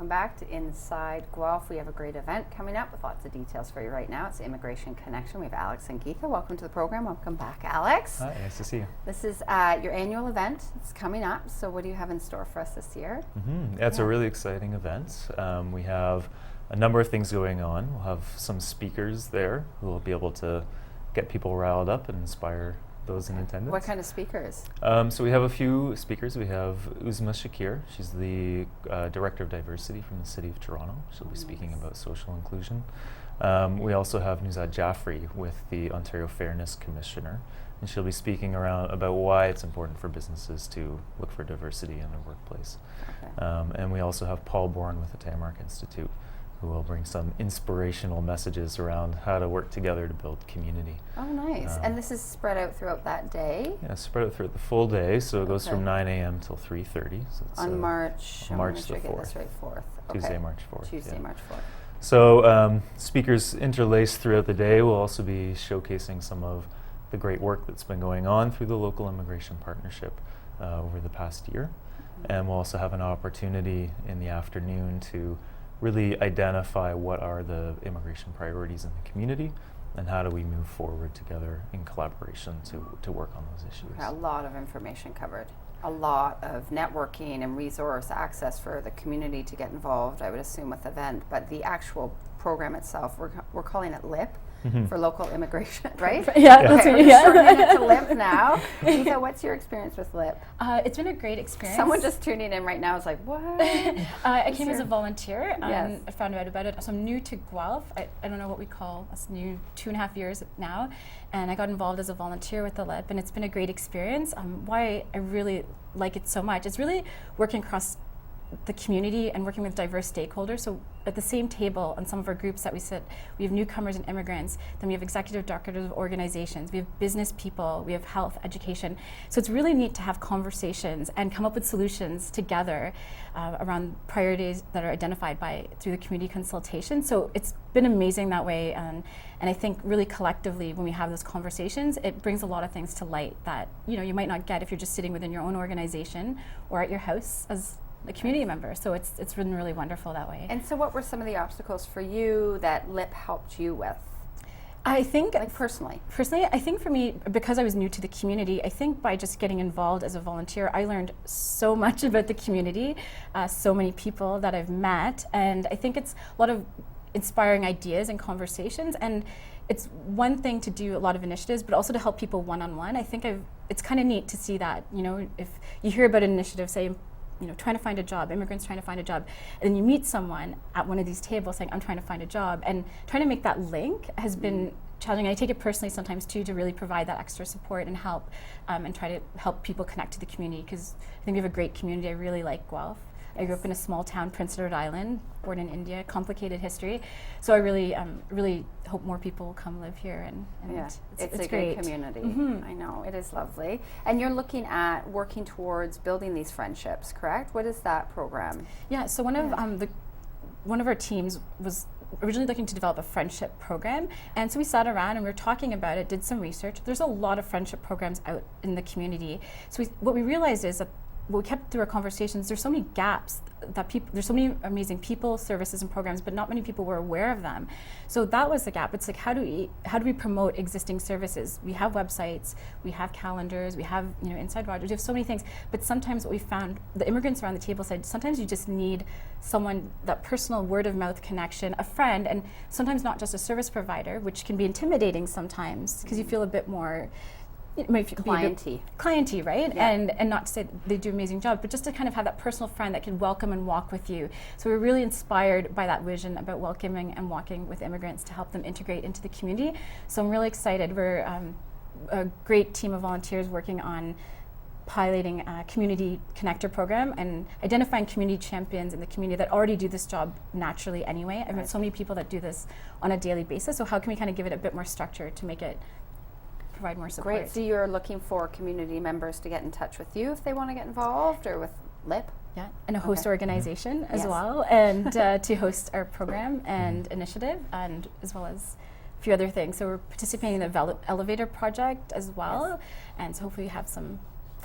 welcome back to Inside Guelph. We have a great event coming up with lots of details for you right now. It's Immigration Connection. We have Alex and Geetha. Welcome to the program. Welcome back, Alex. Hi, nice to see you. This is your annual event. It's coming up. So what do you have in store for us this year? Yeah, it's a really exciting event. We have a number of things going on. We'll have some speakers there who will be able to get people riled up and inspire those in attendance. What kind of speakers? So we have a few speakers. We have Uzma Shakir. She's the Director of Diversity from the City of Toronto. She'll be speaking about social inclusion. We also have Nuzad Jaffrey with the Ontario Fairness Commissioner, and she'll be speaking about why it's important for businesses to look for diversity in their workplace. Okay. And we also have Paul Bourne with the Tamark Institute, who will bring some inspirational messages around how to work together to build community. Oh, nice. And this is spread out throughout that day? Yeah, spread out throughout the full day, so it goes from 9 a.m. till 3:30. So it's on March the 4th. Tuesday, March 4th. Tuesday, yeah. March 4th. So speakers interlaced throughout the day will also be showcasing some of the great work that's been going on through the local immigration partnership over the past year. And we'll also have an opportunity in the afternoon to really identify what are the immigration priorities in the community and how do we move forward together in collaboration to work on those issues. A lot of information covered. A lot of networking and resource access for the community to get involved, I would assume, with the event. But the actual program itself, we're calling it LIP, for local immigration, right? Yeah, okay, that's we're right. turning it to LIP now. Geetha, what's your experience with LIP? It's been a great experience. Someone just tuning in right now is like, what? I came as a volunteer. Yes. I found out about it. So I'm new to Guelph. I don't know what we call us, new 2.5 years now. And I got involved as a volunteer with the LIP, and it's been a great experience. Why I really like it so much, it's really working across the community and working with diverse stakeholders. So at the same table on some of our groups that we sit, we have newcomers and immigrants, then we have executive directors of organizations, we have business people, we have health, education. So it's really neat to have conversations and come up with solutions together around priorities that are identified through the community consultation. So it's been amazing that way, and I think really collectively when we have those conversations, it brings a lot of things to light that you might not get if you're just sitting within your own organization or at your house as a community member. So it's been really wonderful that way. And so what were some of the obstacles for you that LIP helped you with? I think personally, I think for me, because I was new to the community, I think by just getting involved as a volunteer, I learned so much about the community, so many people that I've met, and I think it's a lot of inspiring ideas and conversations. And it's one thing to do a lot of initiatives, but also to help people one-on-one. I think it's kind of neat to see that, if you hear about an initiative, say, trying to find a job, immigrants trying to find a job, and then you meet someone at one of these tables saying, I'm trying to find a job, and trying to make that link has been challenging. I take it personally sometimes too, to really provide that extra support and help, and try to help people connect to the community, because I think we have a great community. I really like Guelph. I grew up in a small town, Prince Edward Island, born in India, complicated history. So I really hope more people will come live here. And it's a great. great community. I know, it is lovely. And you're looking at working towards building these friendships, correct? What is that program? Yeah, so one of our teams was originally looking to develop a friendship program, and so we sat around and we were talking about it, did some research. There's a lot of friendship programs out in the community. So what we realized is that what we kept through our conversations, there's so many gaps that there's so many amazing people, services, and programs, but not many people were aware of them. So that was the gap. It's like, how do we promote existing services? We have websites, we have calendars, we have Inside Rogers, we have so many things. But sometimes what we found, the immigrants around the table said, sometimes you just need someone, that personal word of mouth connection, a friend, and sometimes not just a service provider, which can be intimidating sometimes because you feel a bit more clienty, right? Yeah. And not to say they do an amazing job, but just to kind of have that personal friend that can welcome and walk with you. So we're really inspired by that vision about welcoming and walking with immigrants to help them integrate into the community. So I'm really excited. We're a great team of volunteers working on piloting a community connector program and identifying community champions in the community that already do this job naturally anyway. I've met so many people that do this on a daily basis. So how can we kind of give it a bit more structure to make it provide more support? Great. So you're looking for community members to get in touch with you if they want to get involved, or with LIP? Yeah, and a host organization as well, and to host our program and initiative, and as well as a few other things. So we're participating in the elevator project as well, and so hopefully we have some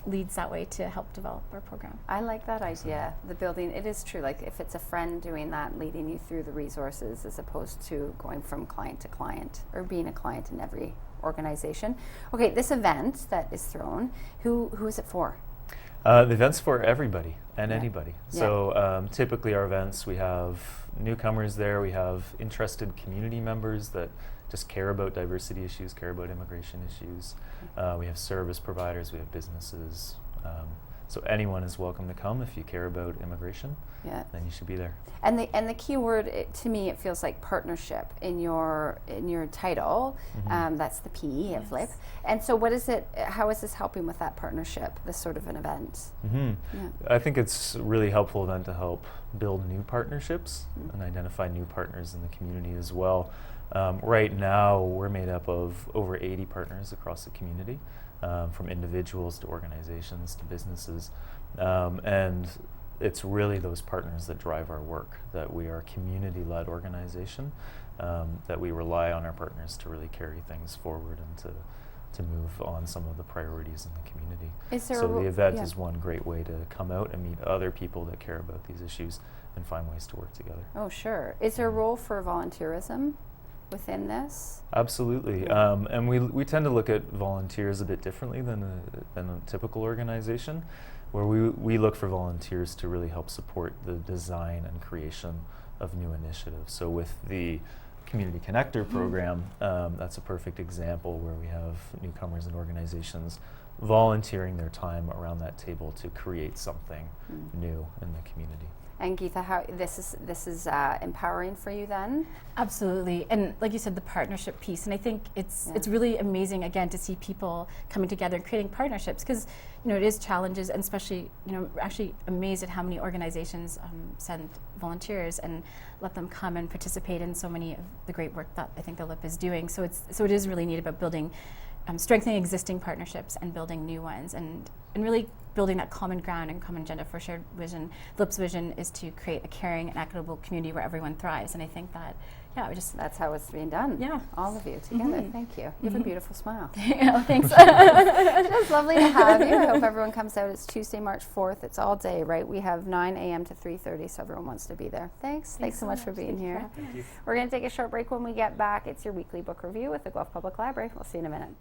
leads that way to help develop our program. I like that idea. The building, it is true, like if it's a friend doing that, leading you through the resources as opposed to going from client to client or being a client in every organization. Okay, this event that is thrown, who is it for? The event's for everybody and Yeah. anybody. Yeah. So typically our events, we have newcomers there, we have interested community members that just care about diversity issues, care about immigration issues. We have service providers, we have businesses. So anyone is welcome to come if you care about immigration. Yeah. Then you should be there. And the key word, to me, it feels like partnership in your title. That's the P of LIP. And so, what is it? How is this helping with that partnership? This sort of an event. Yeah. I think it's a really helpful event to help build new partnerships and identify new partners in the community as well. Right now, we're made up of over 80 partners across the community, from individuals to organizations to businesses, and it's really those partners that drive our work, that we are a community-led organization, that we rely on our partners to really carry things forward and to move on some of the priorities in the community. So the event is one great way to come out and meet other people that care about these issues and find ways to work together. Oh, sure. Is there a role for volunteerism within this? Absolutely, and we tend to look at volunteers a bit differently than a typical organization, where we look for volunteers to really help support the design and creation of new initiatives. So with the Community Connector program, that's a perfect example where we have newcomers and organizations volunteering their time around that table to create something new in the community. And Geetha, how this is empowering for you then? Absolutely, and like you said, the partnership piece, and I think it's really amazing again to see people coming together and creating partnerships, because it is challenges, and especially we're actually amazed at how many organizations send volunteers and let them come and participate in so many of the great work that I think the LIP is doing. So it is really neat about building, strengthening existing partnerships and building new ones, and really building that common ground and common agenda for shared vision. The LIP's vision is to create a caring and equitable community where everyone thrives, and I think that that's how it's being done. Yeah, all of you together. Thank you. You have a beautiful smile. Thanks. It's lovely to have you. I hope everyone comes out. It's Tuesday, March 4th. It's all day, right? We have 9 a.m. to 3:30, so everyone wants to be there. Thanks so much for being here. Thank you. We're going to take a short break. When we get back, it's your weekly book review with the Guelph Public Library. We'll see you in a minute.